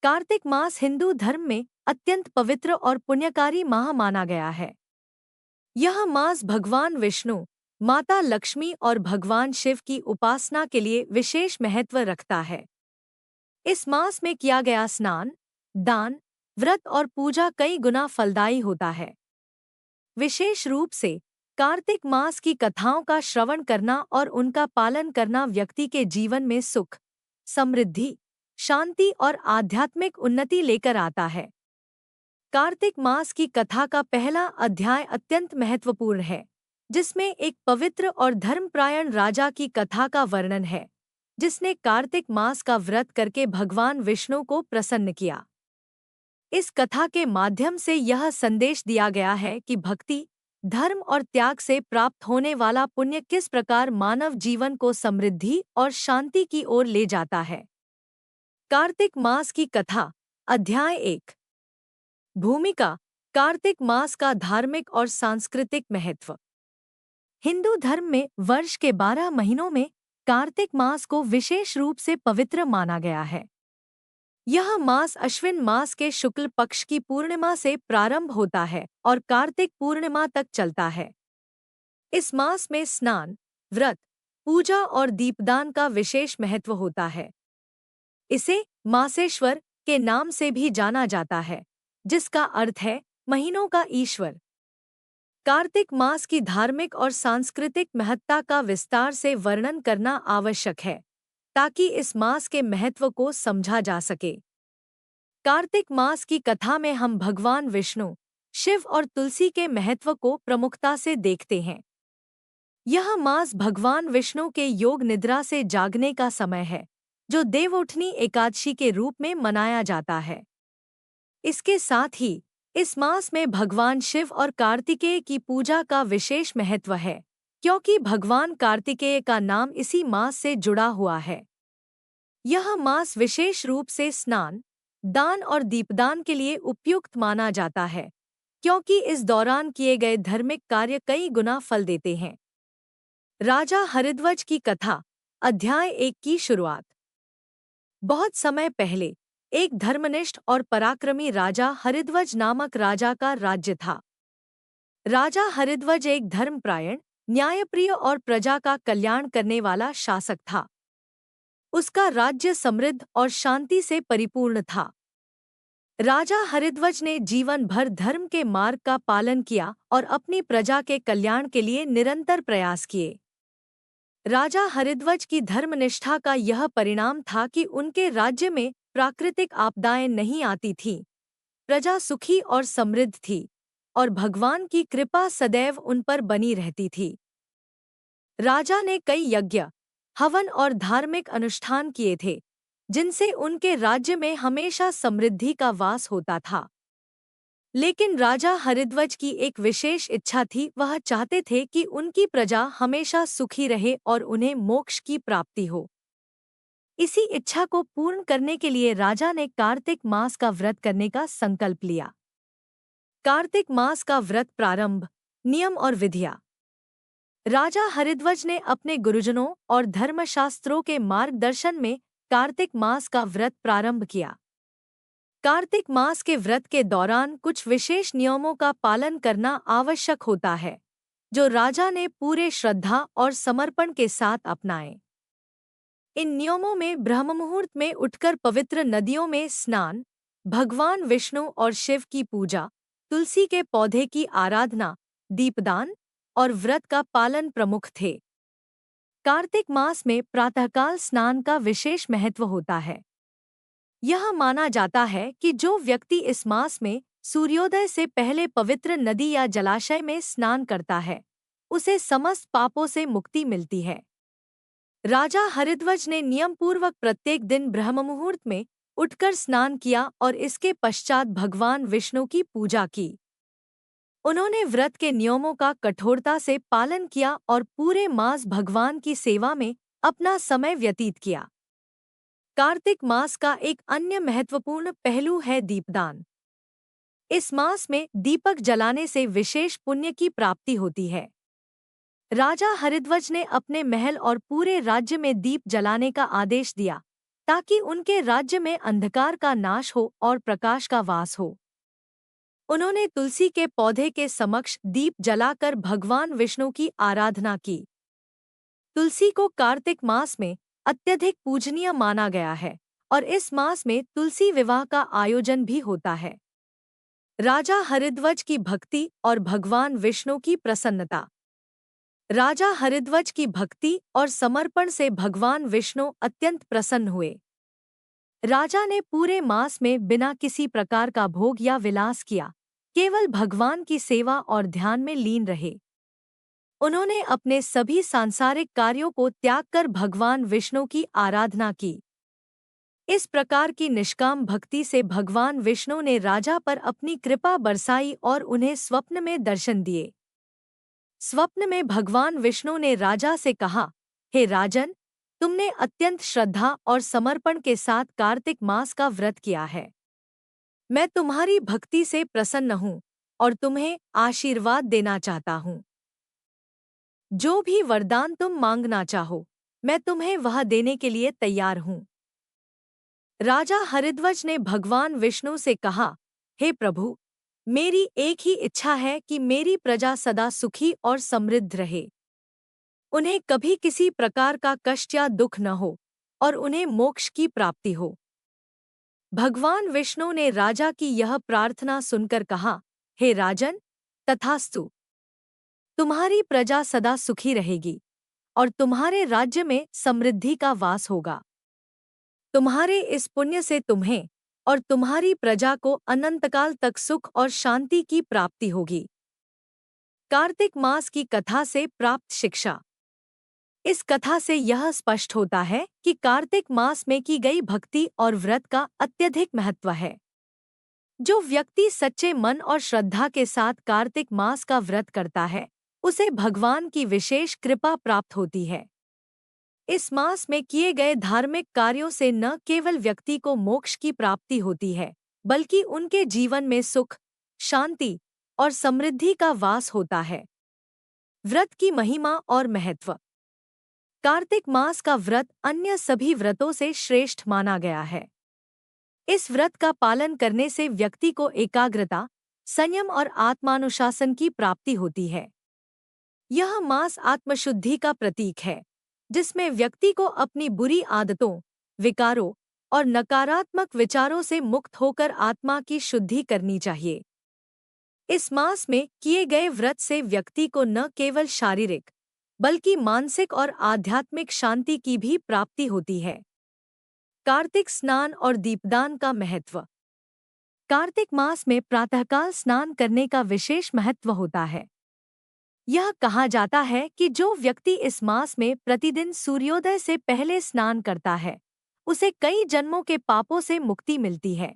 कार्तिक मास हिंदू धर्म में अत्यंत पवित्र और पुण्यकारी माह माना गया है। यह मास भगवान विष्णु, माता लक्ष्मी और भगवान शिव की उपासना के लिए विशेष महत्व रखता है। इस मास में किया गया स्नान, दान, व्रत और पूजा कई गुना फलदायी होता है। विशेष रूप से कार्तिक मास की कथाओं का श्रवण करना और उनका पालन करना व्यक्ति के जीवन में सुख, समृद्धि, शांति और आध्यात्मिक उन्नति लेकर आता है। कार्तिक मास की कथा का पहला अध्याय अत्यंत महत्वपूर्ण है, जिसमें एक पवित्र और धर्मपरायण राजा की कथा का वर्णन है, जिसने कार्तिक मास का व्रत करके भगवान विष्णु को प्रसन्न किया। इस कथा के माध्यम से यह संदेश दिया गया है कि भक्ति, धर्म और त्याग से प्राप्त होने वाला पुण्य किस प्रकार मानव जीवन को समृद्धि और शांति की ओर ले जाता है। कार्तिक मास की कथा, अध्याय 1। भूमिका: कार्तिक मास का धार्मिक और सांस्कृतिक महत्व। हिंदू धर्म में वर्ष के 12 महीनों में कार्तिक मास को विशेष रूप से पवित्र माना गया है। यह मास अश्विन मास के शुक्ल पक्ष की पूर्णिमा से प्रारंभ होता है और कार्तिक पूर्णिमा तक चलता है। इस मास में स्नान, व्रत, पूजा और दीपदान का विशेष महत्व होता है। इसे मासेश्वर के नाम से भी जाना जाता है, जिसका अर्थ है महीनों का ईश्वर। कार्तिक मास की धार्मिक और सांस्कृतिक महत्ता का विस्तार से वर्णन करना आवश्यक है, ताकि इस मास के महत्व को समझा जा सके। कार्तिक मास की कथा में हम भगवान विष्णु, शिव और तुलसी के महत्व को प्रमुखता से देखते हैं। यह मास भगवान विष्णु के योग निद्रा से जागने का समय है, जो देवउठनी एकादशी के रूप में मनाया जाता है। इसके साथ ही इस मास में भगवान शिव और कार्तिकेय की पूजा का विशेष महत्व है, क्योंकि भगवान कार्तिकेय का नाम इसी मास से जुड़ा हुआ है। यह मास विशेष रूप से स्नान, दान और दीपदान के लिए उपयुक्त माना जाता है, क्योंकि इस दौरान किए गए धार्मिक कार्य कई गुना फल देते हैं। राजा हरिध्वज की कथा, अध्याय 1 की शुरुआत। बहुत समय पहले एक धर्मनिष्ठ और पराक्रमी राजा हरिध्वज नामक राजा का राज्य था। राजा हरिध्वज एक धर्मपरायण, न्यायप्रिय और प्रजा का कल्याण करने वाला शासक था। उसका राज्य समृद्ध और शांति से परिपूर्ण था। राजा हरिध्वज ने जीवन भर धर्म के मार्ग का पालन किया और अपनी प्रजा के कल्याण के लिए निरंतर प्रयास किए। राजा हरिध्वज की धर्मनिष्ठा का यह परिणाम था कि उनके राज्य में प्राकृतिक आपदाएं नहीं आती थीं, प्रजा सुखी और समृद्ध थी और भगवान की कृपा सदैव उन पर बनी रहती थी। राजा ने कई यज्ञ, हवन और धार्मिक अनुष्ठान किए थे, जिनसे उनके राज्य में हमेशा समृद्धि का वास होता था। लेकिन राजा हरिध्वज की एक विशेष इच्छा थी। वह चाहते थे कि उनकी प्रजा हमेशा सुखी रहे और उन्हें मोक्ष की प्राप्ति हो। इसी इच्छा को पूर्ण करने के लिए राजा ने कार्तिक मास का व्रत करने का संकल्प लिया। कार्तिक मास का व्रत प्रारंभ, नियम और विधियां। राजा हरिध्वज ने अपने गुरुजनों और धर्मशास्त्रों के मार्गदर्शन में कार्तिक मास का व्रत प्रारंभ किया। कार्तिक मास के व्रत के दौरान कुछ विशेष नियमों का पालन करना आवश्यक होता है, जो राजा ने पूरे श्रद्धा और समर्पण के साथ अपनाए। इन नियमों में ब्रह्ममुहूर्त में उठकर पवित्र नदियों में स्नान, भगवान विष्णु और शिव की पूजा, तुलसी के पौधे की आराधना, दीपदान और व्रत का पालन प्रमुख थे। कार्तिक मास में प्रातःकाल स्नान का विशेष महत्व होता है। यह माना जाता है कि जो व्यक्ति इस मास में सूर्योदय से पहले पवित्र नदी या जलाशय में स्नान करता है, उसे समस्त पापों से मुक्ति मिलती है। राजा हरिध्वज ने नियमपूर्वक प्रत्येक दिन ब्रह्ममुहूर्त में उठकर स्नान किया और इसके पश्चात भगवान विष्णु की पूजा की। उन्होंने व्रत के नियमों का कठोरता से पालन किया और पूरे मास भगवान की सेवा में अपना समय व्यतीत किया। कार्तिक मास का एक अन्य महत्वपूर्ण पहलू है दीपदान। इस मास में दीपक जलाने से विशेष पुण्य की प्राप्ति होती है। राजा हरिध्वज ने अपने महल और पूरे राज्य में दीप जलाने का आदेश दिया, ताकि उनके राज्य में अंधकार का नाश हो और प्रकाश का वास हो। उन्होंने तुलसी के पौधे के समक्ष दीप जलाकर भगवान विष्णु की आराधना की। तुलसी को कार्तिक मास में अत्यधिक पूजनीय माना गया है और इस मास में तुलसी विवाह का आयोजन भी होता है। राजा हरिध्वज की भक्ति और भगवान विष्णु की प्रसन्नता। राजा हरिध्वज की भक्ति और समर्पण से भगवान विष्णु अत्यंत प्रसन्न हुए। राजा ने पूरे मास में बिना किसी प्रकार का भोग या विलास किया, केवल भगवान की सेवा और ध्यान में लीन रहे। उन्होंने अपने सभी सांसारिक कार्यों को त्याग कर भगवान विष्णु की आराधना की। इस प्रकार की निष्काम भक्ति से भगवान विष्णु ने राजा पर अपनी कृपा बरसाई और उन्हें स्वप्न में दर्शन दिए। स्वप्न में भगवान विष्णु ने राजा से कहा, हे राजन, तुमने अत्यंत श्रद्धा और समर्पण के साथ कार्तिक मास का व्रत किया है। मैं तुम्हारी भक्ति से प्रसन्न हूँ और तुम्हें आशीर्वाद देना चाहता हूँ। जो भी वरदान तुम मांगना चाहो, मैं तुम्हें वह देने के लिए तैयार हूँ। राजा हरिध्वज ने भगवान विष्णु से कहा, हे प्रभु, मेरी एक ही इच्छा है कि मेरी प्रजा सदा सुखी और समृद्ध रहे। उन्हें कभी किसी प्रकार का कष्ट या दुख न हो और उन्हें मोक्ष की प्राप्ति हो। भगवान विष्णु ने राजा की यह प्रार्थना सुनकर कहा, हे राजन, तथास्तु। तुम्हारी प्रजा सदा सुखी रहेगी और तुम्हारे राज्य में समृद्धि का वास होगा। तुम्हारे इस पुण्य से तुम्हें और तुम्हारी प्रजा को अनंतकाल तक सुख और शांति की प्राप्ति होगी। कार्तिक मास की कथा से प्राप्त शिक्षा। इस कथा से यह स्पष्ट होता है कि कार्तिक मास में की गई भक्ति और व्रत का अत्यधिक महत्व है। जो व्यक्ति सच्चे मन और श्रद्धा के साथ कार्तिक मास का व्रत करता है, उसे भगवान की विशेष कृपा प्राप्त होती है। इस मास में किए गए धार्मिक कार्यों से न केवल व्यक्ति को मोक्ष की प्राप्ति होती है, बल्कि उनके जीवन में सुख, शांति और समृद्धि का वास होता है। व्रत की महिमा और महत्व। कार्तिक मास का व्रत अन्य सभी व्रतों से श्रेष्ठ माना गया है। इस व्रत का पालन करने से व्यक्ति को एकाग्रता, संयम और आत्मानुशासन की प्राप्ति होती है। यह मास आत्मशुद्धि का प्रतीक है, जिसमें व्यक्ति को अपनी बुरी आदतों, विकारों और नकारात्मक विचारों से मुक्त होकर आत्मा की शुद्धि करनी चाहिए। इस मास में किए गए व्रत से व्यक्ति को न केवल शारीरिक, बल्कि मानसिक और आध्यात्मिक शांति की भी प्राप्ति होती है। कार्तिक स्नान और दीपदान का महत्व। कार्तिक मास में प्रातःकाल स्नान करने का विशेष महत्व होता है। यह कहा जाता है कि जो व्यक्ति इस मास में प्रतिदिन सूर्योदय से पहले स्नान करता है, उसे कई जन्मों के पापों से मुक्ति मिलती है।